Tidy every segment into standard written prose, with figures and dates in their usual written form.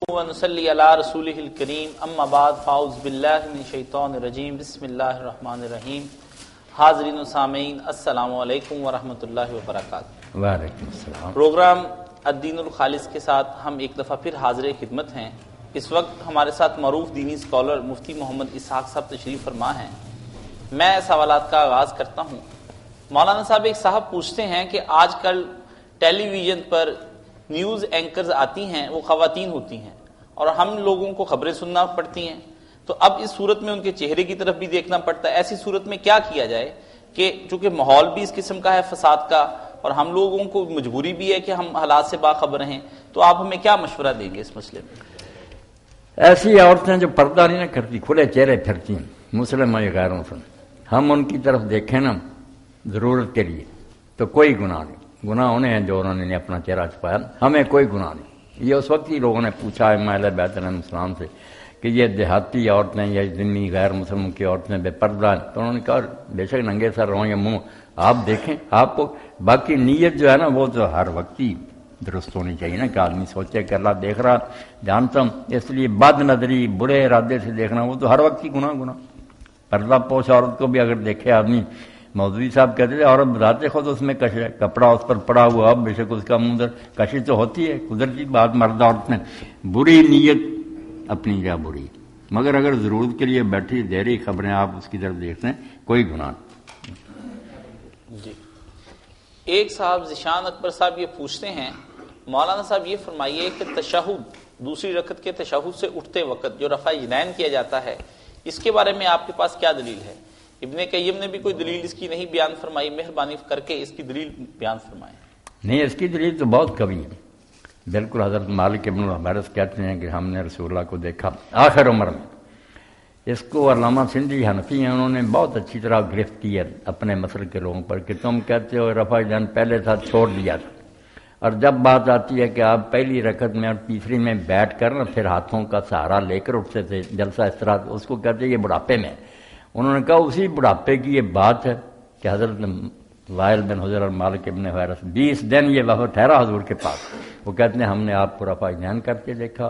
ونصلی علی رسولہ الکریم اما بعد فاعوذ باللہ من الشیطان الرجیم بسم اللہ الرحمن الرحیم۔ حاضرین و سامعین السلام علیکم ورحمۃ اللہ وبرکاتہ۔ وعلیکم السلام۔ پروگرام الدین الخالص کے ساتھ ہم ایک دفعہ پھر حاضر خدمت ہیں۔ اس وقت ہمارے ساتھ معروف دینی اسکالر مفتی محمد اسحاق صاحب تشریف فرما ہیں۔ میں سوالات کا آغاز کرتا ہوں۔ مولانا صاحب، ایک صاحب پوچھتے ہیں کہ آج کل ٹیلی ویژن پر نیوز اینکرز آتی ہیں، وہ خواتین ہوتی ہیں اور ہم لوگوں کو خبریں سننا پڑتی ہیں، تو اب اس صورت میں ان کے چہرے کی طرف بھی دیکھنا پڑتا ہے۔ ایسی صورت میں کیا کیا جائے کہ چونکہ ماحول بھی اس قسم کا ہے فساد کا، اور ہم لوگوں کو مجبوری بھی ہے کہ ہم حالات سے باخبر ہیں، تو آپ ہمیں کیا مشورہ دیں گے اس مسئلے میں؟ ایسی عورتیں جو پردہ نہیں نہ کرتی، کھلے چہرے پھرتی ہیں، مسلم اور غیر مسلم، ہم ان کی طرف دیکھیں نا ضرورت کے لیے تو کوئی گناہ نہیں۔ گناہ انہیں ہیں جو انہوں نے اپنا چہرہ چھپایا، ہمیں کوئی گناہ نہیں۔ یہ اس وقت ہی لوگوں نے پوچھا ہے اہل بیت علیہ السلام سے کہ یہ دیہاتی عورتیں یا ذمی غیر مسلم کی عورتیں بے پردہ ہیں، تو انہوں نے کہا بے شک ننگے سر رہو یا منہ آپ دیکھیں، آپ کو باقی نیت جو ہے نا وہ تو ہر وقت ہی درست ہونی چاہیے نا، کہ آدمی سوچے کہ اللہ دیکھ رہا جانتا ہوں، اس لیے بد نظری برے ارادے سے دیکھنا وہ تو ہر وقت ہی گناہ۔ پردہ پوش عورت کو بھی اگر دیکھے آدمی، مولوی صاحب کہتے تھے عورت بتاتے خود اس میں کش ہے، کپڑا اس پر پڑا ہوا، اب بے شک اس کا منہ کشش تو ہوتی ہے، قدرتی بات، مرد عورت میں بری نیت اپنی جگہ بری، مگر اگر ضرورت کے لیے بیٹھی دے رہی خبریں آپ اس کی طرف دیکھتے ہیں کوئی گناہ نہیں۔ جی، ایک صاحب ذیشان اکبر صاحب یہ پوچھتے ہیں، مولانا صاحب یہ فرمائیے کہ تشہد، دوسری رکعت کے تشہد سے اٹھتے وقت جو رفع یدین کیا جاتا ہے، اس کے بارے میں آپ کے پاس کیا دلیل ہے؟ ابن قیم نے بھی کوئی دلیل اس کی نہیں بیان فرمائی، مہربانی کر کے اس کی دلیل بیان فرمائیں۔ نہیں، اس کی دلیل تو بہت کبھی ہے۔ بالکل حضرت مالک ابن الحویرث کہتے ہیں کہ ہم نے رسول اللہ کو دیکھا آخر عمر میں۔ اس کو علامہ سندھی حنفی ہیں، انہوں نے بہت اچھی طرح گرفت کی ہے اپنے مسلک کے لوگوں پر کہ تم کہتے ہو رفع یدین پہلے تھا چھوڑ دیا تھا، اور جب بات آتی ہے کہ آپ پہلی رکعت میں اور تیسری میں بیٹھ کر پھر ہاتھوں کا سہارا لے کر اٹھتے تھے جلسہ استراحت، اس کو کہتے ہیں یہ بڑھاپے میں۔ انہوں نے کہا اسی بڑھاپے کی یہ بات ہے کہ حضرت وائل بن حجر اور مالک ابن حویرث 20 دن یہ وفد ٹھہرا حضور کے پاس، وہ کہتے ہیں ہم نے آپ کو رفع یدین کرتے دیکھا،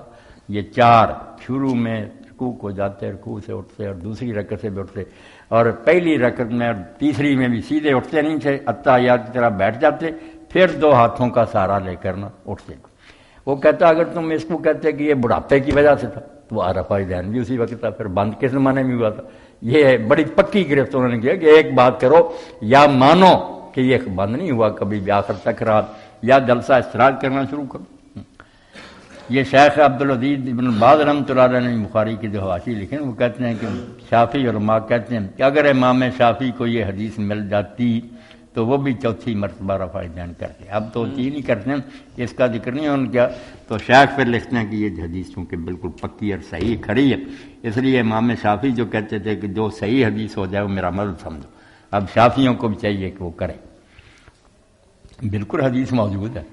یہ 4 شروع میں رکوع کو جاتے، رکوع سے اٹھتے اور دوسری رکعت سے بھی اٹھتے، اور پہلی رکعت میں اور تیسری میں بھی سیدھے اٹھتے نہیں تھے، اتحیات کی طرح بیٹھ جاتے، پھر 2 ہاتھوں کا سہارا لے کر نہ اٹھتے۔ وہ کہتا اگر تم اس کو کہتے کہ یہ بڑھاپے کی وجہ سے تھا تو رفع یدین بھی اسی وقت تھا، پھر بند کس زمانے میں ہوا تھا؟ یہ بڑی پکی گرفت انہوں نے کیا کہ ایک بات کرو، یا مانو کہ یہ بند نہیں ہوا کبھی بھی آخر تک رات، یا جلسہ استراحت کرنا شروع کرو۔ یہ شیخ عبدالعزیز ابن باز رحمۃ اللہ علیہ نے بخاری کی جو حواشی لکھے وہ کہتے ہیں کہ شافعی علماء کہتے ہیں کہ اگر امام شافعی کو یہ حدیث مل جاتی تو وہ بھی چوتھی مرتبہ رفع یدین کرتے، اب تو 3 ہی کرتے ہیں، اس کا ذکر نہیں ان کیا، تو شیخ پھر لکھتے ہیں کہ یہ حدیث چونکہ بالکل پکی اور صحیح کھڑی ہے، اس لیے امام شافعی جو کہتے تھے کہ جو صحیح حدیث ہو جائے وہ میرا مذہب سمجھو، اب شافعیوں کو بھی چاہیے کہ وہ کریں۔ بالکل حدیث موجود ہے،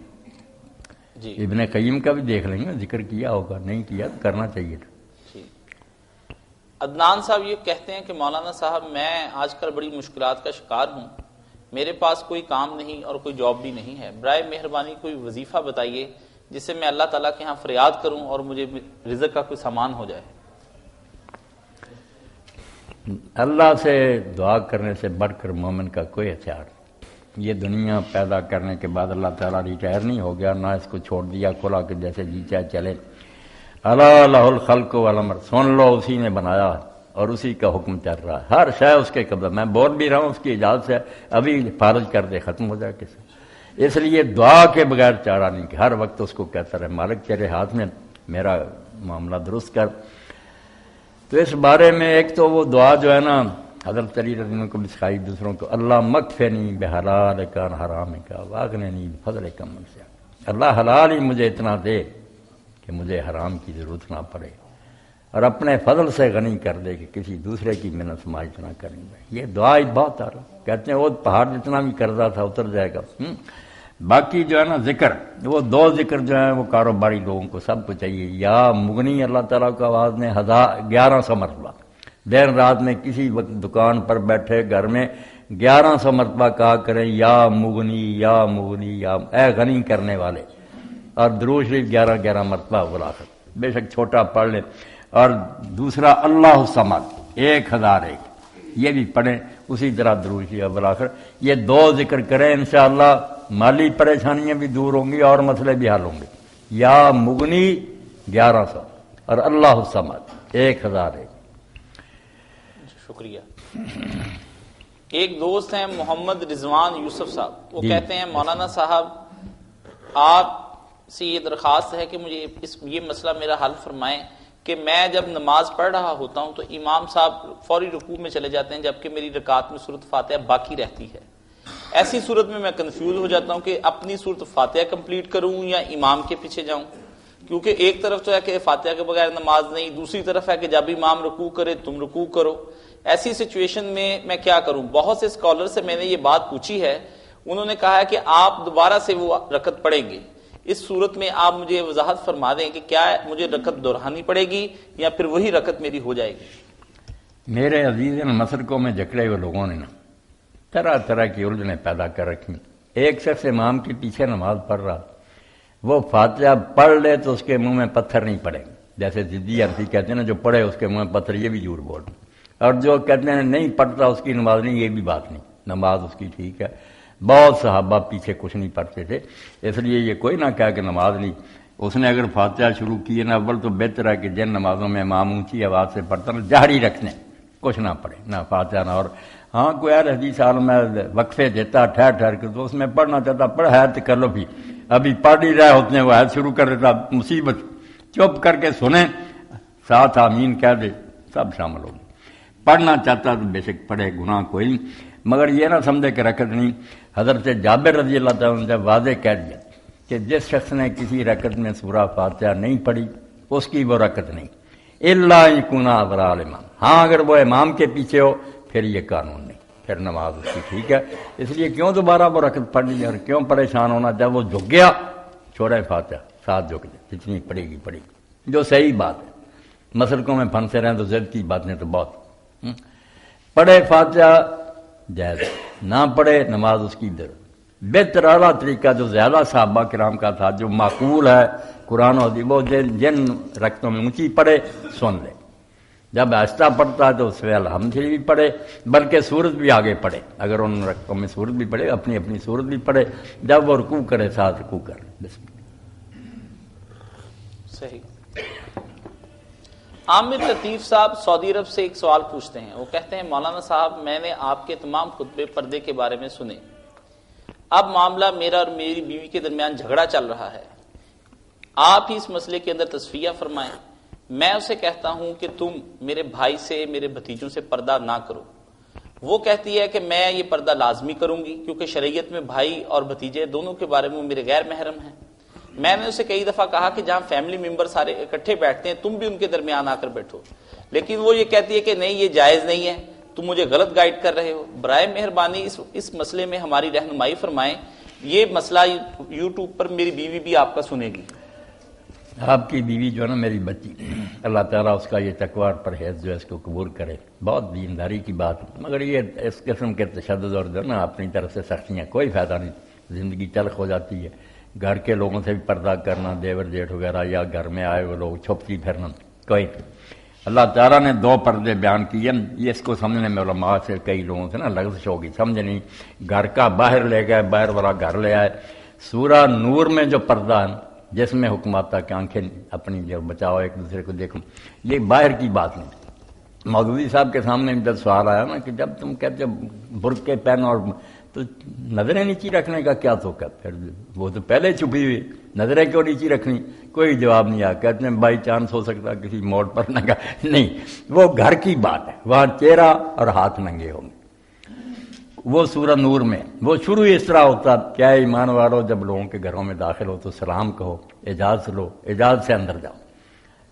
جی ابن قیم کا بھی دیکھ لیں گے، ذکر کیا ہوگا، نہیں کیا تو کرنا چاہیے تھا۔ جی، عدنان صاحب یہ کہتے ہیں کہ مولانا صاحب میں آج کل بڑی مشکلات کا شکار ہوں، میرے پاس کوئی کام نہیں اور کوئی جاب بھی نہیں ہے، برائے مہربانی کوئی وظیفہ بتائیے جس سے میں اللہ تعالیٰ کے ہاں فریاد کروں اور مجھے رزق کا کوئی سامان ہو جائے۔ اللہ سے دعا کرنے سے بڑھ کر مومن کا کوئی ہتھیار نہیں۔ یہ دنیا پیدا کرنے کے بعد اللہ تعالیٰ ریٹائر نہیں ہو گیا، نہ اس کو چھوڑ دیا کھلا کہ جیسے جی چاہے چلے۔ الا لہ الخلق والامر، سن لو اسی نے بنایا ہے اور اسی کا حکم چل رہا ہے، ہر شے اس کے قبضہ، میں بول بھی رہا ہوں اس کی اجازت سے، ابھی فارغ کر دے ختم ہو جائے کسی، اس لیے دعا کے بغیر چارہ نہیں کہ ہر وقت اس کو کہتا رہے مالک تیرے ہاتھ میں، میرا معاملہ درست کر۔ تو اس بارے میں ایک تو وہ دعا جو ہے نا حضرت علی رضی اللہ عنہ کو بھی سکھائی دوسروں کو، اللہ مکفنی بحلالک عن حرامک واغننی بفضلک من سواک، اللہ حلال ہی مجھے اتنا دے کہ مجھے حرام کی ضرورت نہ پڑے، اور اپنے فضل سے غنی کر دے کہ کسی دوسرے کی منت سماعت نہ کریں گے۔ یہ دعا ہی بہت آ رہا، کہتے ہیں وہ پہاڑ جتنا بھی قرضہ تھا اتر جائے گا۔ باقی جو ہے نا ذکر، وہ 2 ذکر جو ہیں وہ کاروباری لوگوں کو سب کو چاہیے، یا مغنی اللہ تعالیٰ کو آواز نے 1100 مرتبہ دیر رات میں کسی وقت دکان پر بیٹھے گھر میں 1100 مرتبہ کہا کریں یا مغنی یا مغنی یا اے غنی کرنے والے، اور درود شریف 11 مرتبہ بلا کر بے شک چھوٹا پڑھ لیں، اور دوسرا اللہ الصمد 1001 یہ بھی پڑھیں، اسی طرح درود شریف اول آخر یہ 2 ذکر کریں، انشاءاللہ مالی پریشانیاں بھی دور ہوں گی اور مسئلے بھی حل ہوں گے۔ یا مغنی 1100 اور اللہ الصمد 1001۔ شکریہ۔ ایک دوست ہیں محمد رضوان یوسف صاحب، وہ کہتے ہیں مولانا صاحب آپ سے یہ درخواست ہے کہ مجھے یہ مسئلہ میرا حل فرمائیں کہ میں جب نماز پڑھ رہا ہوتا ہوں تو امام صاحب فوری رکوع میں چلے جاتے ہیں جبکہ میری رکعت میں سورۃ فاتحہ باقی رہتی ہے۔ ایسی صورت میں کنفیوز ہو جاتا ہوں کہ اپنی سورۃ فاتحہ کمپلیٹ کروں یا امام کے پیچھے جاؤں، کیونکہ ایک طرف تو ہے کہ فاتحہ کے بغیر نماز نہیں، دوسری طرف ہے کہ جب امام رکوع کرے تم رکوع کرو۔ ایسی سچویشن میں کیا کروں؟ بہت سے اسکالر سے میں نے یہ بات پوچھی ہے، انہوں نے کہا ہے کہ آپ دوبارہ سے وہ رکعت پڑھیں گے۔ اس صورت میں آپ مجھے وضاحت فرما دیں کہ کیا مجھے رکعت دہرانی پڑے گی یا پھر وہی رکعت میری ہو جائے گی؟ میرے عزیز مسلکوں میں جکڑے ہوئے لوگوں نے نا طرح طرح کی الجھنیں پیدا کر رکھی۔ ایک شخص امام کے پیچھے نماز پڑھ رہا، وہ فاتحہ پڑھ لے تو اس کے منہ میں پتھر نہیں پڑے، جیسے ضدی عرفی کہتے ہیں نا جو پڑھے اس کے منہ میں پتھر، یہ بھی جھوٹ بول، اور جو کہتے ہیں نہیں پڑھتا اس کی نماز نہیں، یہ بھی بات نہیں، نماز اس کی ٹھیک ہے۔ بہت صحابہ پیچھے کچھ نہیں پڑھتے تھے، اس لیے یہ کوئی نہ کہا کہ نماز نہیں۔ اس نے اگر فاتحہ شروع کی ہے نا اول تو بہتر ہے کہ جن نمازوں میں امام اونچی آواز سے پڑھتا نا جہری رکھنے، کچھ نہ پڑھے، نہ فاتحہ نہ، اور ہاں کوئی اور حدیث عالم میں وقفے دیتا ٹھہر ٹھہر کے تو اس میں پڑھنا چاہتا پڑھ، ہے تو کر لو، بھی ابھی پڑھ ہی رہے ہوتے ہیں وہ ہے شروع کر دیتا، مصیبت، چپ کر کے سنیں، ساتھ آمین کہہ دے، سب شامل ہو۔ پڑھنا چاہتا تو بے شک پڑھے، گناہ کوئی نہیں، مگر یہ نہ سمجھے کہ رکعت نہیں۔ حضرت جابر رضی اللہ تعالیٰ نے جب واضح کہہ دیا کہ جس شخص نے کسی رکعت میں سورہ فاتحہ نہیں پڑھی اس کی وہ رکعت نہیں، الا ان کنا ورا الامام، ہاں اگر وہ امام کے پیچھے ہو پھر یہ قانون نہیں، پھر نماز اس کی ٹھیک ہے۔ اس لیے کیوں دوبارہ وہ رکعت پڑھنی اور کیوں پریشان ہونا؟ جب وہ جھک گیا چھوڑے فاتحہ، ساتھ جھک جائے، جتنی پڑھے گی پڑھے گی، جو صحیح بات ہے۔ مسلکوں میں پھنسے رہیں تو ضد کی باتیں تو بہت، پڑھے فاتحہ جائز، نہ پڑھے نماز اس کی در۔ بہتر اعلیٰ طریقہ جو زیادہ صحابہ کرام کا تھا، جو معقول ہے قرآن و حدیث، وہ جن رکعتوں میں اونچی پڑھے سن لے، جب آہستہ پڑھتا ہے تو اس میں الحمد بھی پڑھے، بلکہ سورت بھی آگے پڑھے، اگر ان رکعتوں میں سورت بھی پڑھے، اپنی اپنی سورت بھی پڑھے، جب وہ رکوع کرے ساتھ رکوع کرے۔ بسم اللہ۔ صحیح۔ عامر لطیف صاحب سعودی عرب سے ایک سوال پوچھتے ہیں، وہ کہتے ہیں مولانا صاحب میں نے آپ کے تمام خطبے پردے کے بارے میں سنے، اب معاملہ میرا اور میری بیوی کے درمیان جھگڑا چل رہا ہے، آپ ہی اس مسئلے کے اندر تصفیہ فرمائیں۔ میں اسے کہتا ہوں کہ تم میرے بھائی سے میرے بھتیجوں سے پردہ نہ کرو، وہ کہتی ہے کہ میں یہ پردہ لازمی کروں گی کیونکہ شریعت میں بھائی اور بھتیجے دونوں کے بارے میں میرے غیر محرم ہیں۔ میں نے اسے کئی دفعہ کہا کہ جہاں فیملی ممبر سارے اکٹھے بیٹھتے ہیں تم بھی ان کے درمیان آ کر بیٹھو، لیکن وہ یہ کہتی ہے کہ نہیں یہ جائز نہیں ہے، تم مجھے غلط گائیڈ کر رہے ہو۔ برائے مہربانی اس مسئلے میں ہماری رہنمائی فرمائیں، یہ مسئلہ یوٹیوب پر میری بیوی بھی آپ کا سنے گی۔ آپ کی بیوی جو ہے نا میری بچی، اللہ تعالیٰ اس کا یہ تقوی اور پرہیز جو ہے اس کو قبول کرے، بہت دینداری کی بات، مگر یہ اس قسم کے تشدد اور جو نا اپنی طرف سے سختیاں کوئی فائدہ نہیں، زندگی تلخ ہو جاتی ہے۔ گھر کے لوگوں سے بھی پردہ کرنا، دیور جیٹھ وغیرہ یا گھر میں آئے وہ لوگ چھپتی پھرنا، کوئی اللہ تعالیٰ نے 2 پردے بیان کیے، یہ اس کو سمجھنے میں علماء سے کئی لوگوں سے نا لغزش ہوگی، سمجھ نہیں، گھر کا باہر لے گئے، باہر والا گھر لے آئے۔ سورہ نور میں جو پردہ ہے جس میں حکم آتا کہ آنکھیں اپنی جو بچاؤ، ایک دوسرے کو دیکھو، یہ باہر کی بات نہیں۔ مودودی صاحب کے سامنے جب سوال آیا نا کہ جب تم کہتے برقعے پہنو اور تو نظریں نیچی رکھنے کا کیا تو ہے؟ پھر وہ تو پہلے چھپی ہوئی، نظریں کیوں نیچی رکھنی؟ کوئی جواب نہیں آیا، کہتے ہیں بائی چانس ہو سکتا کسی موڑ پر نہ گا، نہیں، وہ گھر کی بات ہے، وہاں چہرہ اور ہاتھ ننگے ہوں گے۔ وہ سورہ نور میں وہ شروع اس طرح ہوتا، کیا ایمان والو جب لوگوں کے گھروں میں داخل ہو تو سلام کہو، اجازت لو، اجازت سے اندر جاؤ۔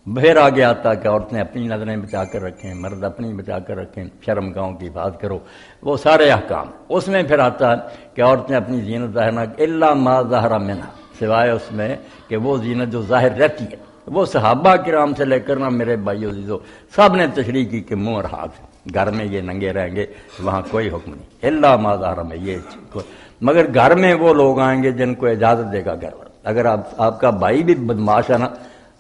پھر آگے آتا کہ عورتیں اپنی نظریں بچا کر رکھیں، مرد اپنی بچا کر رکھیں، شرم گاہوں کی حفاظت کرو، وہ سارے احکام۔ اس میں پھر آتا ہے کہ عورتیں اپنی زینت ظاہر نہ، الا ما ظہر منہا، سوائے اس میں کہ وہ زینت جو ظاہر رہتی ہے۔ وہ صحابہ کرام سے لے کر نہ میرے بھائیو عزیزو سب نے تشریح کی کہ منہ اور ہاتھ، گھر میں یہ ننگے رہیں گے، وہاں کوئی حکم نہیں، الا ما ظہر میں یہ، مگر گھر میں وہ لوگ آئیں گے جن کو اجازت دے گا گھر والا۔ اگر آپ کا بھائی بھی بدماش ہے نا،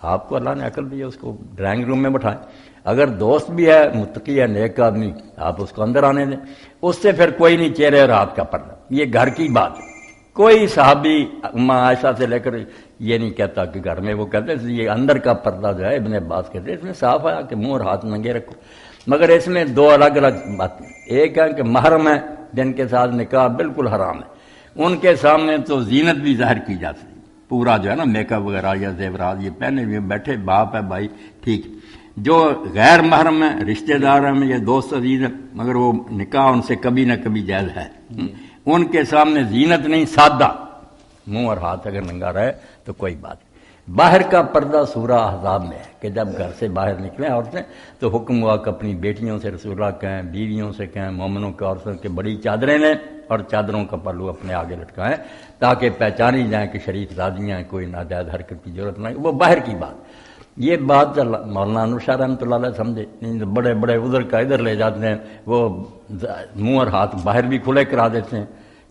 آپ کو اللہ نے عقل دی ہے، اس کو ڈرائنگ روم میں بٹھائیں. اگر دوست بھی ہے، متقی ہے، نیک آدمی، آپ اس کو اندر آنے دیں. اس سے پھر کوئی نہیں چہرے اور ہاتھ کا پردہ. یہ گھر کی بات ہے. کوئی صحابی اماں عائشہ سے لے کر یہ نہیں کہتا کہ گھر میں، وہ کہتے ہیں یہ اندر کا پردہ جو ہے، ابن عباس کہتے ہیں اس میں صاف آیا کہ منہ اور ہاتھ ننگے رکھو. مگر اس میں دو الگ الگ باتیں. ایک ہے کہ محرم ہے جن کے ساتھ نکاح بالکل حرام ہے، ان کے سامنے تو زینت بھی ظاہر کی جا سکتی، پورا جو ہے نا میک اپ وغیرہ یا زیورات یہ پہنے ہوئے بیٹھے، باپ ہے بھائی ٹھیک. جو غیر محرم ہے، رشتہ دار ہیں یا دوست عزیز ہیں، مگر وہ نکاح ان سے کبھی نہ کبھی جائز ہے، ان کے سامنے زینت نہیں، سادہ منہ اور ہاتھ اگر ننگا رہے تو کوئی بات نہیں. باہر کا پردہ سورہ احزاب میں ہے کہ جب گھر سے باہر نکلیں عورتیں تو حکم ہوا کہ اپنی بیٹیوں سے رسول اللہ کہیں، بیویوں سے کہیں، مومنوں کے عورتوں کے بڑی چادریں لیں اور چادروں کا پہلو اپنے آگے لٹکائیں تاکہ پہچانی جائیں کہ شریف زادیاں ہیں، کوئی ناجائز حرکت کی ضرورت نہیں. وہ باہر کی بات. یہ بات مولانا انور شاہ رحمۃ اللہ علیہ سمجھے. بڑے بڑے ادھر کا ادھر لے جاتے ہیں، وہ منہ اور ہاتھ باہر بھی کھلے کرا دیتے ہیں،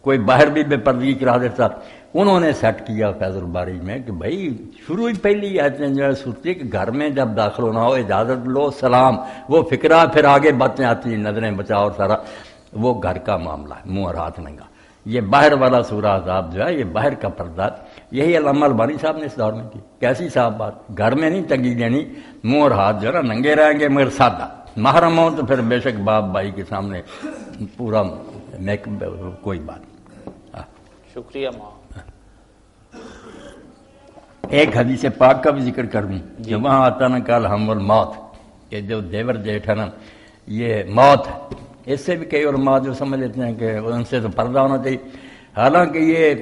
کوئی باہر بھی بے پردگی کرا دیتا. انہوں نے سیٹ کیا فیض الباری میں کہ بھائی شروع ہی پہلی آیتیں جو ہے سوچتی کہ گھر میں جب داخل ہونا ہو اجازت لو، سلام، وہ فکرہ پھر آگے باتیں آتی ہیں، نظریں بچاؤ اور سارا وہ گھر کا معاملہ ہے، منہ اور ہاتھ ننگا. یہ باہر والا سورہ احزاب جو ہے یہ باہر کا پردہ. یہی علامہ البانی صاحب نے اس دور میں کی. کیسی صاحب بات، گھر میں نہیں تنگی دینی، منہ اور ہاتھ جو ہے نا ننگے رہیں گے مگر سادہ. محرم ہو تو پھر بے شک باپ بھائی کے سامنے پورا میک کوئی بات. شکریہ ماں. ایک حدیث پاک کا بھی ذکر کر دوں کہ وہاں آتا نا کال ہم الموت، کہ جو دیور جیٹھ ہے نا یہ موت ہے. اس سے بھی کئی علماء جو سمجھ لیتے ہیں کہ ان سے تو پردہ ہونا چاہیے، حالانکہ یہ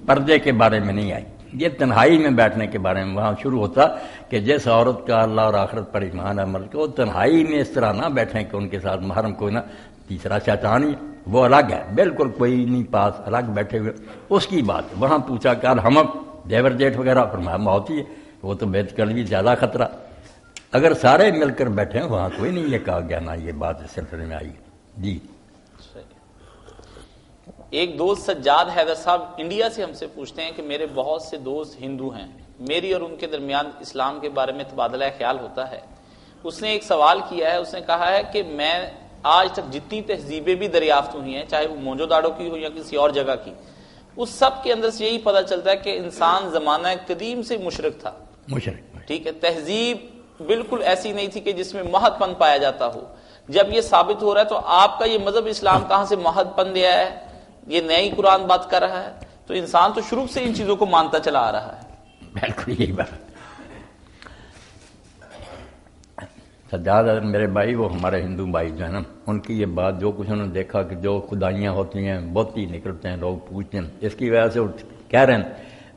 پردے کے بارے میں نہیں آئی، یہ تنہائی میں بیٹھنے کے بارے میں. وہاں شروع ہوتا کہ جس عورت کا اللہ اور آخرت پر ایمان عمل کو تنہائی میں اس طرح نہ بیٹھیں کہ ان کے ساتھ محرم کوئی نہ. تیسرا شیطان ہی وہ الگ ہے، بالکل کوئی نہیں پاس، الگ بیٹھے ہوئے، اس کی بات. وہاں پوچھا کال ہم دیور جیٹھ وغیرہ، فرمایا موت ہی ہے، وہ تو بیت کل بھی زیادہ خطرہ. اگر سارے مل کر بیٹھے ہیں وہاں کوئی نہیں یہ کہا گیا نہ یہ بات اس سلسلے میں آئی. جی ایک دوست سجاد حیدر صاحب انڈیا سے ہم سے پوچھتے ہیں کہ میرے بہت سے دوست ہندو ہیں، میری اور ان کے درمیان اسلام کے بارے میں تبادلہ خیال ہوتا ہے. اس نے ایک سوال کیا ہے، اس نے کہا ہے کہ میں آج تک جتنی تہذیبیں بھی دریافت ہوئی ہیں، چاہے وہ موجو داڑو کی ہو یا کسی اور جگہ کی، اس سب کے اندر سے یہی پتہ چلتا ہے کہ انسان زمانہ قدیم سے مشرک تھا. ٹھیک ہے، تہذیب بالکل ایسی نہیں تھی کہ جس میں مہد پن پایا جاتا ہو. جب یہ ثابت ہو رہا ہے تو آپ کا یہ مذہب اسلام کہاں سے مہد پن دیا ہے؟ یہ نئی قرآن بات کر رہا ہے. تو انسان تو شروع سے ان چیزوں کو مانتا چلا آ رہا ہے. بالکل یہی بات. سجاد میرے بھائی، وہ ہمارے ہندو بھائی جو ہے نا، ان کی یہ بات جو کچھ انہوں نے دیکھا کہ جو خدائیاں ہوتی ہیں بہت ہی نکلتے ہیں، لوگ پوچھتے ہیں، اس کی وجہ سے کہہ رہے ہیں.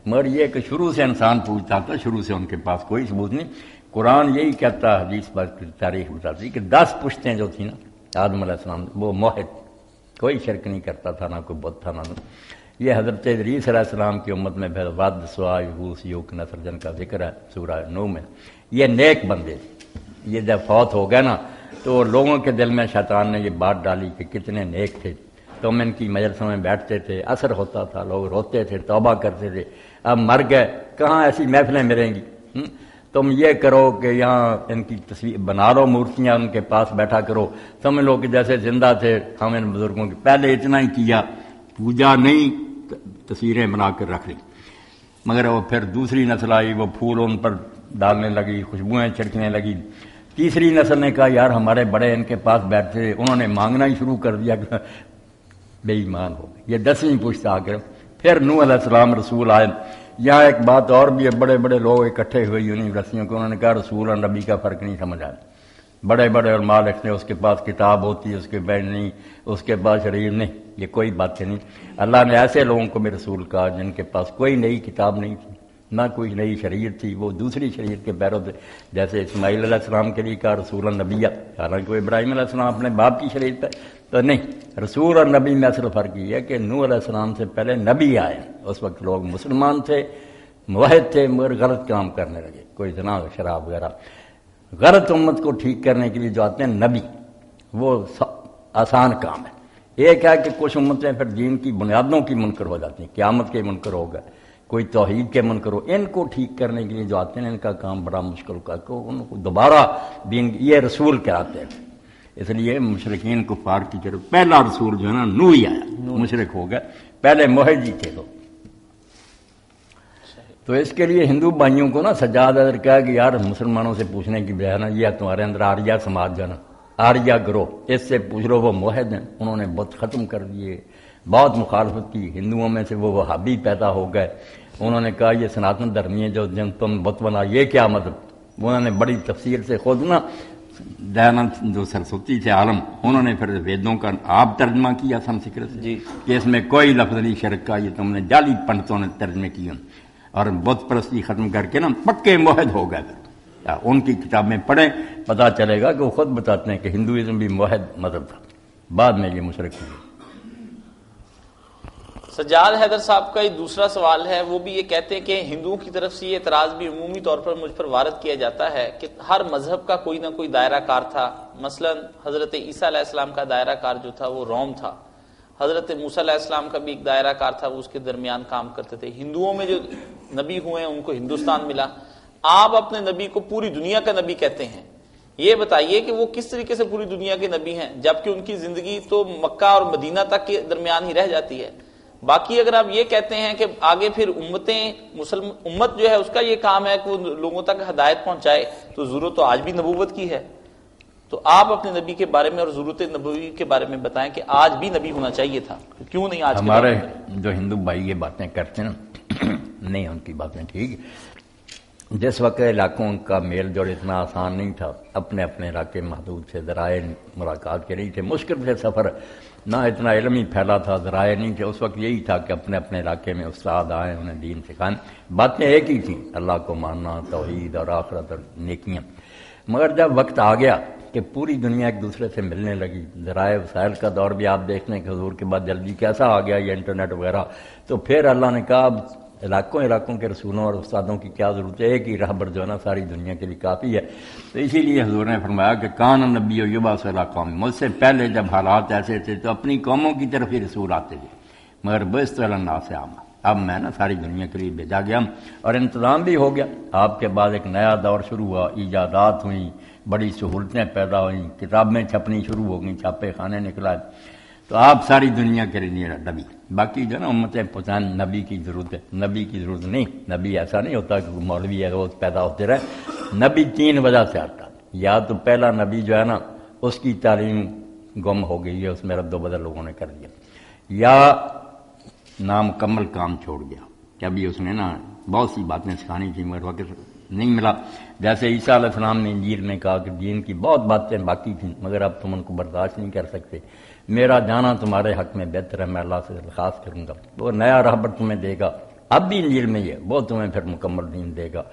مگر یہ کہ شروع سے انسان پوچھتا تھا، شروع سے ان کے پاس کوئی ثبوت نہیں. قرآن یہی کہتا، حدیث پر تاریخ بتاتی کہ 10 پشتیں جو تھیں نا آدم علیہ السلام، وہ موحد، کوئی شرک نہیں کرتا تھا، نہ کوئی بت تھا نہ. یہ حضرت ادریس علیہ السلام کی امت میں ود سوا یغوث یوک نصر جن کا ذکر ہے سورہ نو میں. یہ نیک بندے، یہ جب فوت ہو گئے نا تو لوگوں کے دل میں شیطان نے یہ بات ڈالی کہ کتنے نیک تھے، تم ان کی مجلسوں میں بیٹھتے تھے، اثر ہوتا تھا، لوگ روتے تھے، توبہ کرتے تھے، اب مر گئے، کہاں ایسی محفلیں ملیں گی. تم یہ کرو کہ یہاں ان کی تصویر بنا لو، مورتیاں ان کے پاس بیٹھا کرو، سمجھ لو کہ جیسے زندہ تھے. ہم ان بزرگوں کی پہلے اتنا ہی کیا، پوجا نہیں، تصویریں بنا کر رکھ لی. مگر وہ پھر دوسری نسل آئی، وہ پھول ان پر ڈالنے لگی، خوشبوئیں چھڑکنے لگی. تیسری نسل نے کہا یار ہمارے بڑے ان کے پاس بیٹھتے، انہوں نے مانگنا ہی شروع کر دیا، بے ایمان ہو گئے. یہ 10ویں پشت آ کر پھر نوح علیہ السلام رسول آئے. یہاں ایک بات اور بھی ہے، بڑے بڑے لوگ اکٹھے ہوئے یونیورسٹیوں کو، انہوں نے کہا رسول اور نبی کا فرق نہیں سمجھ آیا. بڑے بڑے علماء لکھتے ہیں اس کے پاس کتاب ہوتی ہے، اس کے بعد نہیں، اس کے پاس شریعت نہیں. یہ کوئی بات نہیں. اللہ نے ایسے لوگوں کو بھی رسول کہا جن کے پاس کوئی نئی کتاب نہیں تھی، نہ کوئی نئی شریعت تھی، وہ دوسری شریعت کے پیرو تھے. جیسے اسماعیل علیہ السلام کے لیے کہا رسول النبی، حالانکہ وہ ابراہیم علیہ السلام اپنے باپ کی شریعت پہ تو نہیں. رسول اور نبی میں اصل فرق یہ ہے کہ نوح علیہ السلام سے پہلے نبی آئے. اس وقت لوگ مسلمان تھے، موحد تھے، مگر غلط کام کرنے لگے، کوئی زنا شراب وغیرہ. غلط امت کو ٹھیک کرنے کے لیے جو آتے ہیں نبی، وہ آسان کام ہے. ایک ہے کہ کچھ امتیں پھر دین کی بنیادوں کی منکر ہو جاتی ہیں، قیامت کے منکر ہو گئے، کوئی توحید کے من کرو، ان کو ٹھیک کرنے کے لیے جو آتے ہیں ان کا کام بڑا مشکل کا کہ ان کو دوبارہ دین یہ رسول کراتے ہیں۔ اس لیے مشرکین کفار کی طرف پہلا رسول جو ہے نا نوح ہی آیا، مشرک ہو گئے، پہلے موحد ہی تھے لوگ۔ تو اس کے لیے ہندو بھائیوں کو نا سجاد اگر کہا کہ یار مسلمانوں سے پوچھنے کی بجائے نا یہ تمہارے اندر آریہ سماج جو ہے نا، آریہ گروہ، اس سے پوچھ لو، وہ موحد ہیں، انہوں نے بت ختم کر دیے، بہت مخالفت کی، ہندوؤں میں سے وہ وہابی پیدا ہو گئے، انہوں نے کہا یہ سناتن دھرمی ہے جو جن تم بت بنا، یہ کیا مطلب؟ انہوں نے بڑی تفصیل سے خود نا دیانند جو سرسوتی تھے عالم، انہوں نے پھر ویدوں کا آپ ترجمہ کیا سنسکرت سے کہ اس میں کوئی لفظ نہیں شرک کا، یہ تم نے جعلی پنڈتوں نے ترجمے کیا اور بت پرستی ختم کر کے نا پکے موحد ہو گئے۔ ان کی کتابیں پڑھیں، پتہ چلے گا کہ وہ خود بتاتے ہیں کہ ہندوازم بھی موحد مذہب تھا، بعد میں یہ مشرک ہوئے۔ سجاد حیدر صاحب کا ایک دوسرا سوال ہے، وہ بھی یہ کہتے ہیں کہ ہندوؤں کی طرف سے یہ اعتراض بھی عمومی طور پر مجھ پر وارد کیا جاتا ہے کہ ہر مذہب کا کوئی نہ کوئی دائرہ کار تھا، مثلا حضرت عیسیٰ علیہ السلام کا دائرہ کار جو تھا وہ روم تھا، حضرت موسیٰ علیہ السلام کا بھی ایک دائرہ کار تھا، وہ اس کے درمیان کام کرتے تھے، ہندوؤں میں جو نبی ہوئے ہیں ان کو ہندوستان ملا، آپ اپنے نبی کو پوری دنیا کا نبی کہتے ہیں، یہ بتائیے کہ وہ کس طریقے سے پوری دنیا کے نبی ہیں جبکہ ان کی زندگی تو مکہ اور مدینہ تک کے درمیان ہی رہ جاتی ہے؟ باقی اگر آپ یہ کہتے ہیں کہ آگے پھر امت جو ہے اس کا یہ کام ہے کہ وہ لوگوں تک ہدایت پہنچائے، تو ضرورت تو آج بھی نبوت کی ہے، تو آپ اپنے نبی کے بارے میں اور ضرورت نبوی کے بارے میں بتائیں کہ آج بھی نبی ہونا چاہیے تھا، کیوں نہیں آج ہمارے جو ہندو بھائی یہ باتیں کرتے ہیں نہیں ان کی باتیں ٹھیک، جس وقت علاقوں کا میل جوڑ اتنا آسان نہیں تھا، اپنے اپنے علاقے محدود تھے، ذرائع ملاقات کے نہیں تھے، مشکل سے سفر، نہ اتنا علم ہی پھیلا تھا، ذرائع نہیں تھے، اس وقت یہی تھا کہ اپنے اپنے علاقے میں استاد آئیں، انہیں دین سکھائیں، باتیں ایک ہی تھیں، اللہ کو ماننا، توحید اور آخرت اور نیکیاں۔ مگر جب وقت آ گیا کہ پوری دنیا ایک دوسرے سے ملنے لگی، ذرائع وسائل کا دور بھی آپ دیکھتے ہیں کہ حضور کے بعد جلدی کیسا آ گیا یہ انٹرنیٹ وغیرہ، تو پھر اللہ نے کہا اب علاقوں کے رسولوں اور استادوں کی کیا ضرورت ہے، ایک ہی رہبر جو ہے نا ساری دنیا کے لیے کافی ہے۔ تو اسی لیے حضور نے فرمایا کہ کان نبی یبعث الی قوم، مجھ سے پہلے جب حالات ایسے تھے تو اپنی قوموں کی طرف ہی رسول آتے تھے، مگر بعثت الی الناس عامہ، اب میں نا ساری دنیا کے لیے بھیجا گیا اور انتظام بھی ہو گیا۔ آپ کے بعد ایک نیا دور شروع ہوا، ایجادات ہوئیں، بڑی سہولتیں پیدا ہوئیں، کتابیں چھپنی شروع ہو گئیں، چھاپے خانے نکلا، تو آپ ساری دنیا کے لیے نبی۔ باقی جو نا امتیں پہچان نبی کی ضرورت ہے، نبی کی ضرورت نہیں، نبی ایسا نہیں ہوتا کہ مولوی ہے روز پیدا ہوتے رہے، نبی 3 وجہ سے آتا، یا تو پہلا نبی جو ہے نا اس کی تعلیم گم ہو گئی ہے، اس میں رد و بدل لوگوں نے کر دیا، یا نامکمل کام چھوڑ گیا کہ ابھی اس نے نا بہت سی باتیں سکھانی تھیں مگر وقت نہیں ملا، جیسے عیسیٰ علیہ السلام نے انجیل میں کہا کہ دین کی بہت باتیں باقی تھیں مگر اب تم ان کو برداشت نہیں کر سکتے، میرا جانا تمہارے حق میں بہتر ہے، میں اللہ سے درخواست کروں گا، وہ نیا رہبر تمہیں دے گا، اب بھی انجیل میں یہ وہ تمہیں پھر مکمل دین دے گا۔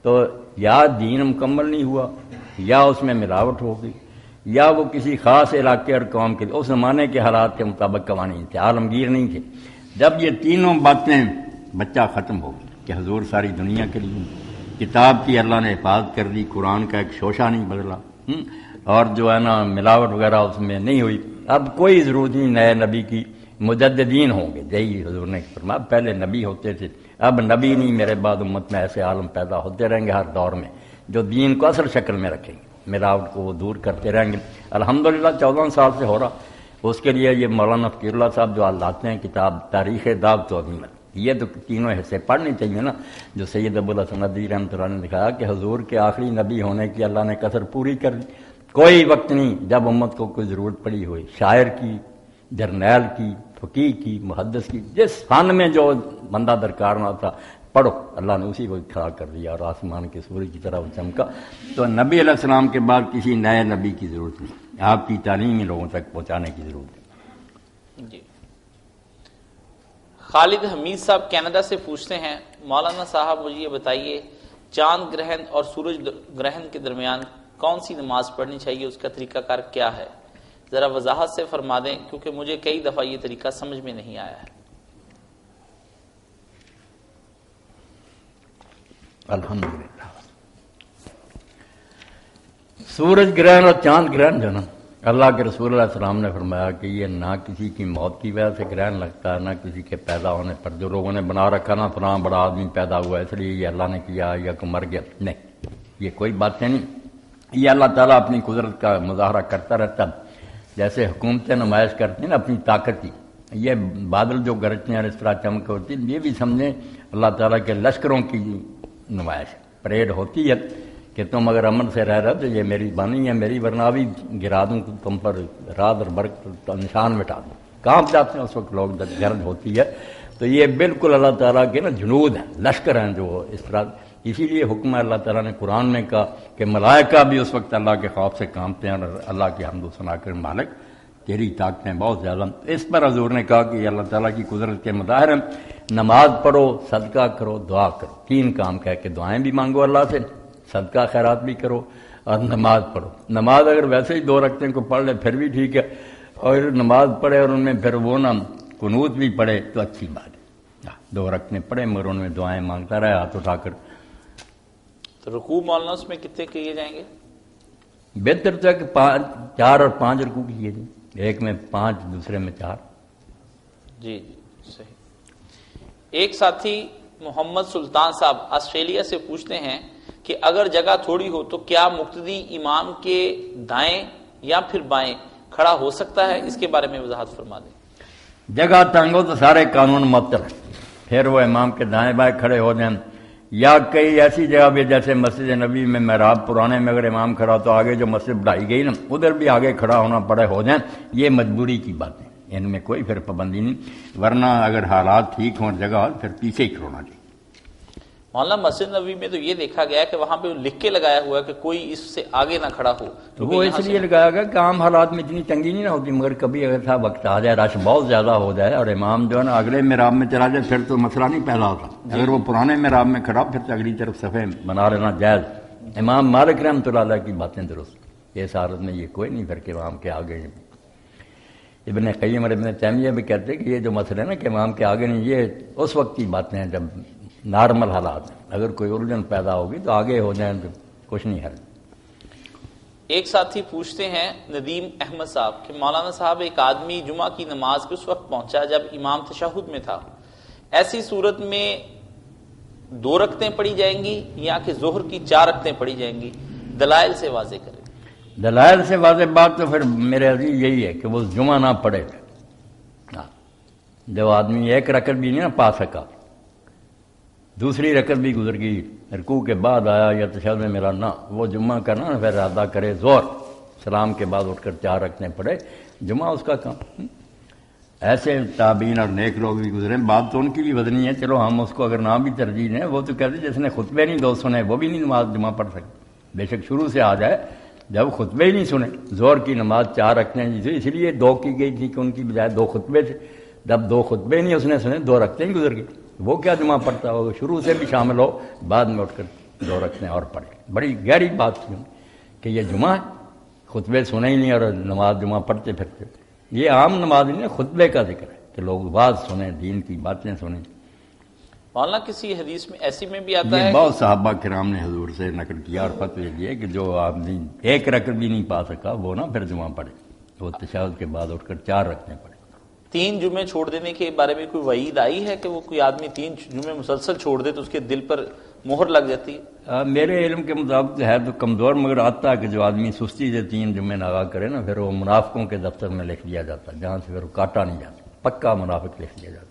تو یا دین مکمل نہیں ہوا، یا اس میں ملاوٹ ہو گئی، یا وہ کسی خاص علاقے اور قوم کے اس زمانے کے حالات کے مطابق قوانین تھے، عالمگیر نہیں تھے۔ جب یہ تینوں باتیں بچہ ختم ہو گئی کہ حضور ساری دنیا کے لیے، کتاب کی اللہ نے حفاظت کر دی، قرآن کا ایک شوشہ نہیں بدلا، اور جو ہے نا ملاوٹ وغیرہ اس میں نہیں ہوئی، اب کوئی ضرورت نہیں نئے نبی کی، مجددین ہوں گے، یہی حضور نے فرمایا پہلے نبی ہوتے تھے، اب نبی نہیں، میرے بعد امت میں ایسے عالم پیدا ہوتے رہیں گے ہر دور میں جو دین کو اصل شکل میں رکھیں گے، ملاوٹ کو وہ دور کرتے رہیں گے۔ الحمدللہ 14 سال سے ہو رہا، اس کے لیے یہ مولانا فقیر اللہ صاحب جو لاتے ہیں کتاب تاریخ دعوت و عظیمت، یہ تو تینوں حصے پڑھنے چاہیے نا، جو سید ابوالحسن ندوی رحمۃ اللہ نے دکھایا کہ حضور کے آخری نبی ہونے کی اللہ نے کثر پوری کر دی، کوئی وقت نہیں جب امت کو کوئی ضرورت پڑی ہوئی، شاعر کی، جرنیل کی، فقیہ کی، محدث کی، جس فن میں جو بندہ درکار نہ تھا پڑھو، اللہ نے اسی کو کھڑا کر دیا اور آسمان کے سورج کی طرح وہ چمکا۔ تو نبی علیہ السلام کے بعد کسی نئے نبی کی ضرورت نہیں، آپ کی تعلیم ہی لوگوں تک پہنچانے کی ضرورت ہے۔ جی خالد حمید صاحب کینیڈا سے پوچھتے ہیں، مولانا صاحب مجھے یہ بتائیے چاند گرہن اور سورج گرہن کے درمیان کون سی نماز پڑھنی چاہیے، اس کا طریقہ کار کیا ہے، ذرا وضاحت سے فرما دیں کیونکہ مجھے کئی دفعہ یہ طریقہ سمجھ میں نہیں آیا ہے۔ الحمدللہ سورج گرہن اور چاند گرہن جو نا اللہ کے رسول علیہ السلام نے فرمایا کہ یہ نہ کسی کی موت کی وجہ سے گرہن لگتا ہے، نہ کسی کے پیدا ہونے پر جو لوگوں نے بنا رکھا نا فلاں بڑا آدمی پیدا ہوا اس لیے یہ اللہ نے کیا یا کہ مر گیا، نہیں، یہ کوئی باتیں نہیں، یہ اللہ تعالیٰ اپنی قدرت کا مظاہرہ کرتا رہتا ہے۔ جیسے حکومتیں نمائش کرتی ہیں نا اپنی طاقت کی، یہ بادل جو گرجتے ہیں اور اس طرح چمک ہوتی ہے، یہ بھی سمجھیں اللہ تعالیٰ کے لشکروں کی نمائش، پریڈ ہوتی ہے کہ تم اگر امن سے رہ رہے تو یہ میری بانی ہے، میری ورنہ بھی گرا دوں تم پر رات اور برق نشان مٹا دوں، کانپ جاتے ہیں اس وقت لوگ جب گرج ہوتی ہے۔ تو یہ بالکل اللہ تعالیٰ کے نا جنود ہیں، لشکر ہیں جو اس طرح، اسی لیے حکم ہے اللہ تعالیٰ نے قرآن میں کہا کہ ملائکہ بھی اس وقت اللہ کے خوف سے کانپتے ہیں، اور اللہ کی حمد و ثنا کر مالک تیری طاقتیں بہت زیادہ۔ اس پر حضور نے کہا کہ یہ اللہ تعالیٰ کی قدرت کے مظاہر ہیں، نماز پڑھو، صدقہ کرو، دعا کرو، تین کام کہہ کے دعائیں بھی مانگو اللہ سے، صدقہ خیرات بھی کرو اور نماز پڑھو۔ نماز اگر ویسے ہی 2 رکعتیں کو پڑھ لے پھر بھی ٹھیک ہے، اور نماز پڑھے اور ان میں پھر وہ نا قنوت بھی پڑھے تو اچھی بات ہے، 2 رکعتیں پڑھے مگر ان میں دعائیں مانگتا رہے ہاتھ اٹھا کر۔ تو رکوع مولانا اس میں کتنے کیے جائیں گے؟ بہتر تو ہے کہ 4 اور 5 رکوع کیے جائیں، ایک میں 5 دوسرے میں 4۔ جی جی صحیح۔ ایک ساتھی محمد سلطان صاحب آسٹریلیا سے پوچھتے ہیں کہ اگر جگہ تھوڑی ہو تو کیا مقتدی امام کے دائیں یا پھر بائیں کھڑا ہو سکتا ہے؟ اس کے بارے میں وضاحت فرما دیں۔ جگہ تنگ ہو تو سارے قانون معطل ہیں، پھر وہ امام کے دائیں بائیں کھڑے ہو جائیں، یا کئی ایسی جگہ بھی جیسے مسجد نبی میں محراب پرانے میں اگر امام کھڑا تو آگے جو مسجد بڑھائی گئی نا ادھر بھی آگے کھڑا ہونا پڑے ہو جائیں، یہ مجبوری کی باتیں، ان میں کوئی پھر پابندی نہیں، ورنہ اگر حالات ٹھیک ہوں جگہ پھر پیچھے ہی کھڑونا چاہیے۔ مولانا مسجد نبوی میں تو یہ دیکھا گیا کہ وہاں پہ لکھ کے لگایا ہوا ہے کہ کوئی اس سے آگے نہ کھڑا ہو، تو وہ اس لیے لگایا گیا کہ عام حالات میں اتنی تنگی نہیں نہ ہوتی، مگر کبھی اگر تھا وقت آ جائے رش بہت زیادہ ہو جائے اور امام جو ہے نا اگلے محراب میں چلا جائے پھر تو مسئلہ نہیں پیدا ہوتا، اگر وہ پرانے محراب میں کھڑا پھر تو اگلی طرف صفحے بنا لینا جائز۔ امام مالک رحمۃ اللہ علیہ کی باتیں درست، اس حالت میں یہ کوئی نہیں پھر کہ امام کے آگے۔ ابن قیم اور ابن تیمیہ بھی کہتے ہیں کہ یہ جو مسئلہ ہے نا کہ امام کے آگے نہیں، یہ اس وقت کی باتیں ہیں جب نارمل حالات ہیں، اگر کوئی الجھن پیدا ہوگی تو آگے ہو جائیں تو کچھ نہیں ہے۔ ایک ساتھی پوچھتے ہیں ندیم احمد صاحب کہ مولانا صاحب ایک آدمی جمعہ کی نماز کے اس وقت پہنچا جب امام تشہد میں تھا، ایسی صورت میں 2 رکعتیں پڑھی جائیں گی یا کہ ظہر کی 4 رکعتیں پڑھی جائیں گی؟ دلائل سے واضح کریں۔ دلائل سے واضح بات تو پھر میرے عزیز یہی ہے کہ وہ جمعہ نہ پڑھے، جب آدمی 1 رکعت بھی نہیں نہ پا سکا، دوسری رکعت بھی گزر گئی، رکوع کے بعد آیا یا تشہد میں میرا نہ، وہ جمعہ کرنا نا پھر ارادہ کرے ظہر، سلام کے بعد اٹھ کر 4 رکعتیں پڑھے، جمعہ اس کا کام۔ ایسے تابعین اور نیک لوگ بھی گزرے، بات تو ان کی بھی وزنی ہے، چلو ہم اس کو اگر نہ بھی ترجیح دیں، وہ تو کہتے جس نے خطبے نہیں 2 سنے وہ بھی نہیں نماز جمعہ پڑھ سکتے، بے شک شروع سے آ جائے، جب خطبے ہی نہیں سنے، ظہر کی نماز 4 رکعتیں اس لیے 2 کی گئی تھی کہ ان کی بجائے 2 خطبے تھے، جب 2 خطبے نہیں اس نے سنے 2 رکعتیں ہی گزر گئی، وہ کیا جمعہ پڑھتا ہوگا؟ شروع سے بھی شامل ہو، بعد میں اٹھ کر 2 رکعتیں اور پڑھے۔ بڑی گہری بات تھی کہ یہ جمعہ ہے، خطبے سنے ہی نہیں اور نماز جمعہ پڑھتے پھرتے، یہ عام نماز نہیں ہے، خطبے کا ذکر ہے کہ لوگ بات سنیں، دین کی باتیں سنیں۔ مولانا کسی حدیث میں ایسی میں بھی آتا ہے یہ بہت صحابہ کرام نے حضور سے نقل کیا اور فتوی دیے کہ جو آدمی 1 رکعت بھی نہیں پا سکا وہ نہ پھر جمعہ پڑھے، وہ تشہد کے بعد اٹھ کر 4 رکعتیں پڑھے۔ 3 جمعے چھوڑ دینے کے بارے میں کوئی وعید آئی ہے کہ وہ کوئی آدمی 3 جمعے مسلسل چھوڑ دے تو اس کے دل پر مہر لگ جاتی ہے؟ میرے علم کے مطابق ہے تو کمزور، مگر آتا ہے کہ جو آدمی سستی سے 3 جمعے ناغا کرے نا پھر وہ منافقوں کے دفتر میں لکھ دیا جاتا ہے، جہاں سے پھر وہ کاٹا نہیں جاتا، پکا منافق لکھ دیا جاتا۔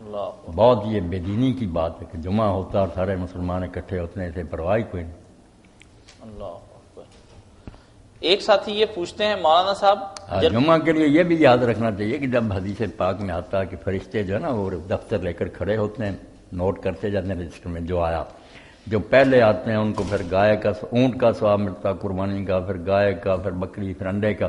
اللہ بہت یہ بے دینی کی بات ہے کہ جمعہ ہوتا اور سارے مسلمان اکٹھے ہوتے ہیں، اسے پرواہ کوئی نہیں۔ اللہ اکبر۔ ایک ساتھی یہ پوچھتے ہیں مولانا صاحب جمعہ کے لیے یہ بھی یاد رکھنا چاہیے کہ جب حدیث پاک میں آتا ہے کہ فرشتے جو ہے نا وہ دفتر لے کر کھڑے ہوتے ہیں، نوٹ کرتے جاتے ہیں رجسٹر میں جو آیا، جو پہلے آتے ہیں ان کو پھر گائے کا اونٹ کا ثواب ملتا، قربانی کا، پھر گائے کا، پھر بکری، پھر انڈے کا۔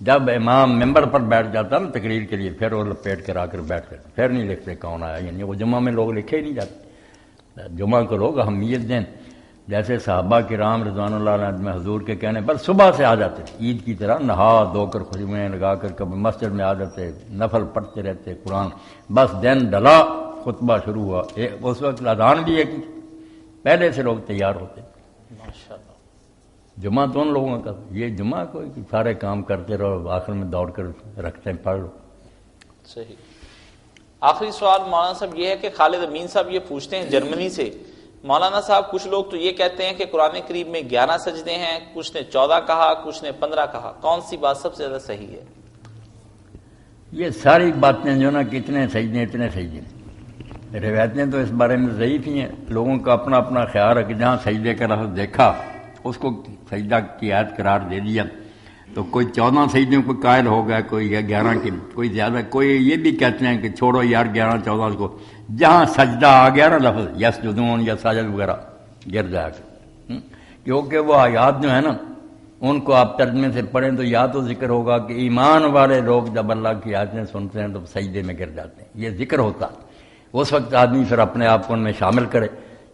جب امام ممبر پر بیٹھ جاتا نا تقریر کے لیے پھر وہ لپیٹ کر آ کر بیٹھ کر پھر نہیں لکھتے کون آیا، یعنی وہ جمعہ میں لوگ لکھے ہی نہیں جاتے۔ جمعہ کو لوگ اہمیت دیں، جیسے صحابہ کرام رضوان اللہ علیہ میں حضور کے کہنے پر صبح سے آ جاتے تھے، عید کی طرح نہا دھو کر خوشبوئیں لگا کر کبھی مسجد میں آ جاتے، نفل پڑھتے رہتے قرآن، بس دن ڈلا خطبہ شروع ہوا، اس وقت اذان بھی ایک پہلے سے لوگ تیار ہوتے۔ ماشاءاللہ۔ جمعہ تو ان لوگوں کا، یہ جمعہ کوئی سارے کام کرتے رہو، آخر میں دوڑ کر رکھتے ہیں پڑھ لو۔ صحیح۔ آخری سوال مولانا صاحب یہ ہے کہ خالد امین صاحب یہ پوچھتے ہیں جرمنی سے، مولانا صاحب کچھ لوگ تو یہ کہتے ہیں کہ قرآن کریم میں 11 سجدے ہیں، کچھ نے 14 کہا، کچھ نے 15 کہا، کون سی بات سب سے زیادہ صحیح ہے؟ یہ ساری باتیں جو نا کتنے سجدے اتنے سجدے، روایتیں تو اس بارے میں ضعیف ہی ہیں، لوگوں کا اپنا اپنا خیال ہے کہ جہاں سجدے کا لفظ دیکھا اس کو سجدہ کی آیت قرار دے دیا، تو کوئی 14 سجدوں کو قائل ہو گیا، کوئی 11 کے، کوئی زیادہ، کوئی یہ بھی کہتے ہیں کہ چھوڑو یار 11 14 کو، جہاں سجدہ آ گیا نا لفظ یسجدون یا ساجد وغیرہ گر جائے گا، کیونکہ وہ آیات جو ہے نا ان کو آپ ترجمے سے پڑھیں تو یا تو ذکر ہوگا کہ ایمان والے لوگ جب اللہ کی آیتیں سنتے ہیں تو سجدے میں گر جاتے ہیں، یہ ذکر ہوتا ہے، اس وقت آدمی پھر اپنے آپ کو ان میں شامل کرے۔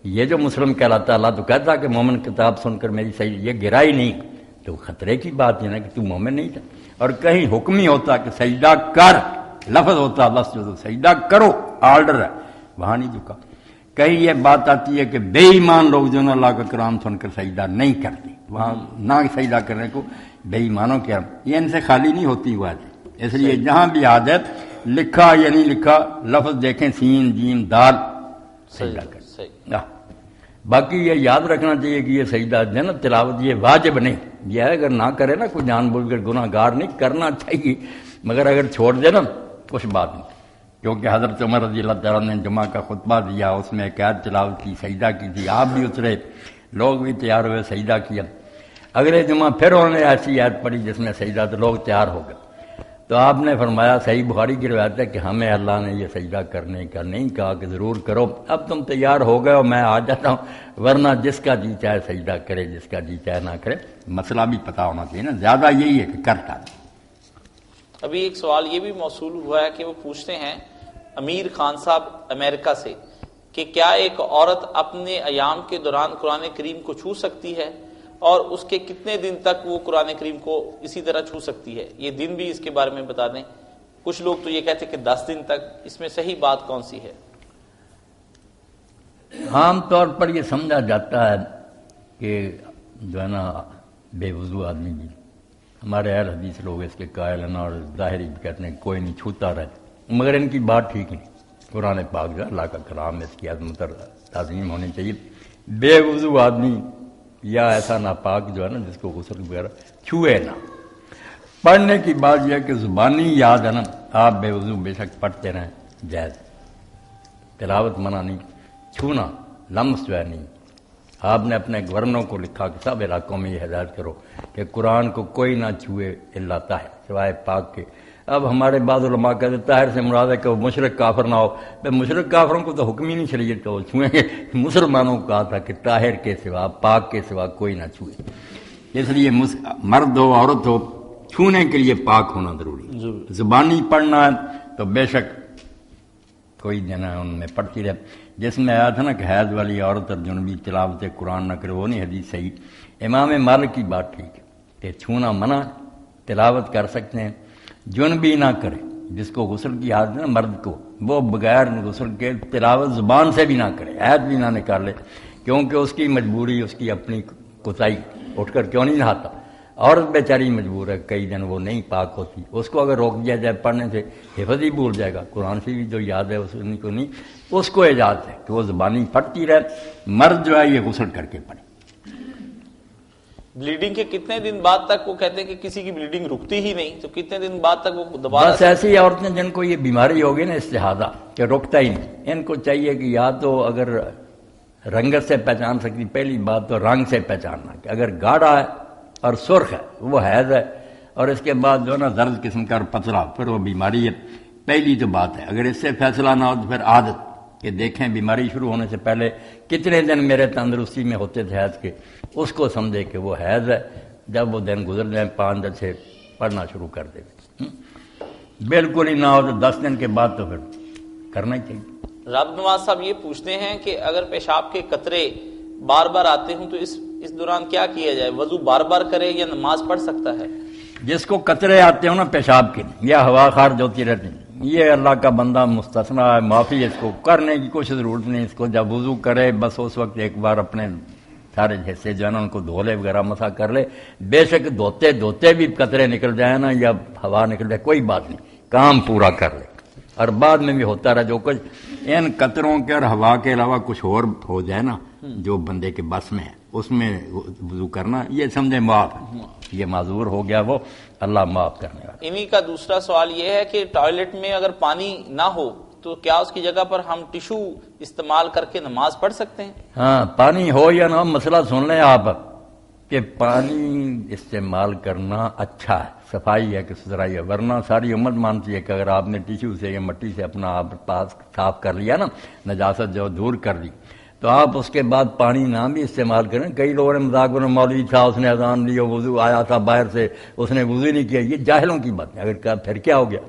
یہ جو مسلم کہلاتا ہے، اللہ تو کہتا کہ مومن کتاب سن کر میری سجدہ، یہ گرا ہی نہیں، تو خطرے کی بات ہے نا کہ تو مومن نہیں تھا۔ اور کہیں حکم ہی ہوتا کہ سجدہ کر، لفظ ہوتا بس جو سجدہ کرو، آرڈر ہے، وہاں نہیں جھکا۔ کہیں یہ بات آتی ہے کہ بے ایمان لوگ جو نا اللہ کا کلام سن کر سجدہ نہیں کرتے، وہاں نہ سجدہ کرنے کو بے ایمانوں کے، یہ ان سے خالی نہیں ہوتی ہوا ہے، اس لیے جہاں بھی آ جائے لکھا یا نہیں لکھا لفظ دیکھیں سین جیم دال سجدہ کریں۔ باقی یہ یاد رکھنا چاہیے کہ یہ سجدہ ہے نا تلاوت یہ واجب نہیں، یہ ہے اگر نہ کرے نا کوئی جان بوجھ کر گناہ گار نہیں، کرنا چاہیے، مگر اگر چھوڑ دے نا کچھ بات نہیں، کیونکہ حضرت عمر رضی اللہ تعالیٰ نے جمعہ کا خطبہ دیا، اس میں ایک آیت تلاوت کی، سجدہ کی تھی، آپ بھی اترے، لوگ بھی تیار ہوئے، سجدہ کیا، اگلے جمعہ پھر انہوں نے ایسی آیت پڑھی جس میں سجدہ، تو لوگ تیار ہو گئے، تو آپ نے فرمایا، صحیح بخاری کی روایت ہے کہ ہمیں اللہ نے یہ سجدہ کرنے کا نہیں کہا کہ ضرور کرو، اب تم تیار ہو گئے ہو میں آ جاتا ہوں، ورنہ جس کا جی چاہے سجدہ کرے، جس کا جی چاہے نہ کرے، مسئلہ بھی پتہ ہونا چاہیے نا، زیادہ یہی ہے کہ کرتا ہے۔ ابھی ایک سوال یہ بھی موصول ہوا ہے کہ وہ پوچھتے ہیں امیر خان صاحب امریکہ سے کہ کیا ایک عورت اپنے ایام کے دوران قرآن کریم کو چھو سکتی ہے، اور اس کے کتنے دن تک وہ قرآن کریم کو اسی طرح چھو سکتی ہے، یہ دن بھی اس کے بارے میں بتا دیں، کچھ لوگ تو یہ کہتے ہیں کہ 10 دن تک، اس میں صحیح بات کون سی ہے؟ عام طور پر یہ سمجھا جاتا ہے کہ جو ہے نا بے وضو آدمی بھی، ہمارے اہل حدیث لوگ اس کے قائل ہیں اور ظاہری بھی کہتے ہیں کوئی نہیں چھوتا رہے، مگر ان کی بات ٹھیک نہیں، قرآن پاک جو اللہ کا کلام ہے، اس کی عظمت اور تعظیم ہونی چاہیے، بے وضو آدمی یا ایسا ناپاک جو ہے نا جس کو غسل وغیرہ چھوئے نہ۔ پڑھنے کی بات یہ ہے کہ زبانی یاد ہے نا، آپ بے وضو بے شک پڑھتے رہیں جائز، تلاوت منع نہیں، چھونا لمس جو ہے نہیں۔ آپ نے اپنے گورنروں کو لکھا کہ سب علاقوں میں یہ ہدایت کرو کہ قرآن کو کوئی نہ چھوئے الا طاہر، سوائے پاک کے۔ اب ہمارے بعض علماء کہتے ہیں طاہر سے مراد ہے کہ وہ مشرک کافر نہ ہو، مشرک کافروں کو تو حکم ہی نہیں شریعت کا وہ چھوئیں گے، مسلمانوں کو کہا تھا کہ طاہر کے سوا، پاک کے سوا کوئی نہ چھوئے، اس لیے مرد ہو عورت ہو چھونے کے لیے پاک ہونا ضروری۔ زبانی پڑھنا ہے تو بے شک کوئی دینا ہے ان میں پڑھتی رہے، جس میں آیا تھا نا کہ حیض والی عورت اور جنبی تلاوت قرآن نہ کرے، وہ نہیں حدیث صحیح۔ امام مالک کی بات ٹھیک ہے کہ چھونا منع، تلاوت کر سکتے ہیں، جنبی نہ کرے، جس کو غسل کی عادت ہے نا مرد کو، وہ بغیر غسل کے تلاوت زبان سے بھی نہ کرے، عید بھی نہ نکالے، کیونکہ اس کی مجبوری، اس کی اپنی کوتاہی، اٹھ کر کیوں نہیں نہاتا، عورت بیچاری مجبور ہے، کئی دن وہ نہیں پاک ہوتی، اس کو اگر روک دیا جائے پڑھنے سے حفظ ہی بھول جائے گا، قرآن سے بھی جو یاد ہے اس کو نہیں، اس کو اجازت ہے کہ وہ زبانی پڑھتی رہے، مرد جو ہے یہ غسل کر کے پڑھے۔ بلیڈنگ کے کتنے دن بعد تک وہ کہتے ہیں کہ کسی کی بلیڈنگ رکتی ہی نہیں، تو کتنے دن بعد تک وہ دوبارہ؟ بس ایسی عورتیں جن کو یہ بیماری ہوگی نا استحاضہ کہ رکتا ہی نہیں، ان کو چاہیے کہ یا تو اگر رنگت سے پہچان سکتی، پہلی بات تو رنگ سے پہچاننا کہ اگر گاڑھا ہے اور سرخ ہے وہ حیض ہے، اور اس کے بعد جو ہے نا زرد قسم کا پتلا پھر وہ بیماری ہے، پہلی تو بات ہے۔ اگر اس سے فیصلہ نہ ہو تو پھر عادت کہ دیکھیں بیماری شروع ہونے سے پہلے کتنے دن میرے تندرستی میں ہوتے تھے حیض کے، اس کو سمجھے کہ وہ حیض ہے، جب وہ دن گزر جائیں 5 دن سے پڑھنا شروع کر دے، بالکل ہی نہ ہو تو 10 دن کے بعد تو پھر کرنا ہی چاہیے۔ رب نواز صاحب یہ پوچھتے ہیں کہ اگر پیشاب کے قطرے بار بار آتے ہوں تو اس دوران کیا کیا جائے، وضو بار بار کرے یا نماز پڑھ سکتا ہے؟ جس کو قطرے آتے ہوں نا پیشاب کے یا ہوا خارج ہوتی رہتی، یہ اللہ کا بندہ مستثنیٰ ہے، معافی، اس کو کرنے کی کوئی ضرورت نہیں، اس کو جب وضو کرے بس اس وقت ایک بار اپنے سارے حصے جو ہے نا ان کو دھو لے وغیرہ مسا کر لے، بے شک دھوتے دھوتے بھی قطرے نکل جائیں نا یا ہوا نکل جائے کوئی بات نہیں، کام پورا کر لے۔ اور بعد میں بھی ہوتا رہا جو کچھ ان قطروں کے اور ہوا کے علاوہ کچھ اور ہو جائے نا جو بندے کے بس میں ہے اس میں وضو کرنا یہ سمجھے معاف ہے، یہ معذور ہو گیا وہ، اللہ معاف کرنے والا۔ انہی کا دوسرا سوال یہ ہے کہ ٹوائلٹ میں اگر پانی نہ ہو تو کیا اس کی جگہ پر ہم ٹیشو استعمال کر کے نماز پڑھ سکتے ہیں؟ ہاں پانی ہو یا نہ ہو، مسئلہ سن لیں آپ کہ پانی استعمال کرنا اچھا ہے، صفائی ہے کہ ستھرائی ہے، ورنہ ساری امت مانتی ہے کہ اگر آپ نے ٹیشو سے یا مٹی سے اپنا آپ پاس صاف کر لیا نا، نجاست جو دور کر دی، تو آپ اس کے بعد پانی نہ بھی استعمال کریں۔ کئی لوگوں نے مذاق میں مولوی تھا اس نے اذان دی وضو آیا تھا باہر سے اس نے وضو نہیں کیا، یہ جاہلوں کی بات ہے۔ اگر کہا پھر کیا ہو گیا،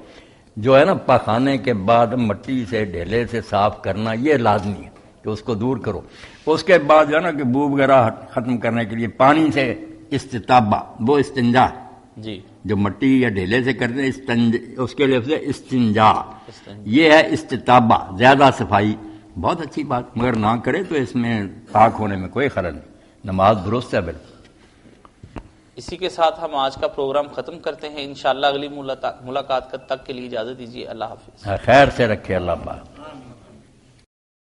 جو ہے نا پاخانے کے بعد مٹی سے ڈھیلے سے صاف کرنا یہ لازمی ہے کہ اس کو دور کرو، اس کے بعد جو ہے نا کہ بو وغیرہ ختم کرنے کے لیے پانی سے استطابہ، وہ استنجا جی جو مٹی یا ڈھیلے سے کرتے ہیں اس کے لفظ ہے استنجا، یہ ہے استطابہ، زیادہ صفائی، بہت اچھی بات، مگر نہ کرے تو اس میں پاک ہونے میں کوئی خلل نہیں، نماز درست ہے بالکل۔ اسی کے ساتھ ہم آج کا پروگرام ختم کرتے ہیں، انشاءاللہ اگلی ملاقات تک کے لیے اجازت دیجیے، اللہ حافظ۔ خیر سے رکھے اللہ پاک۔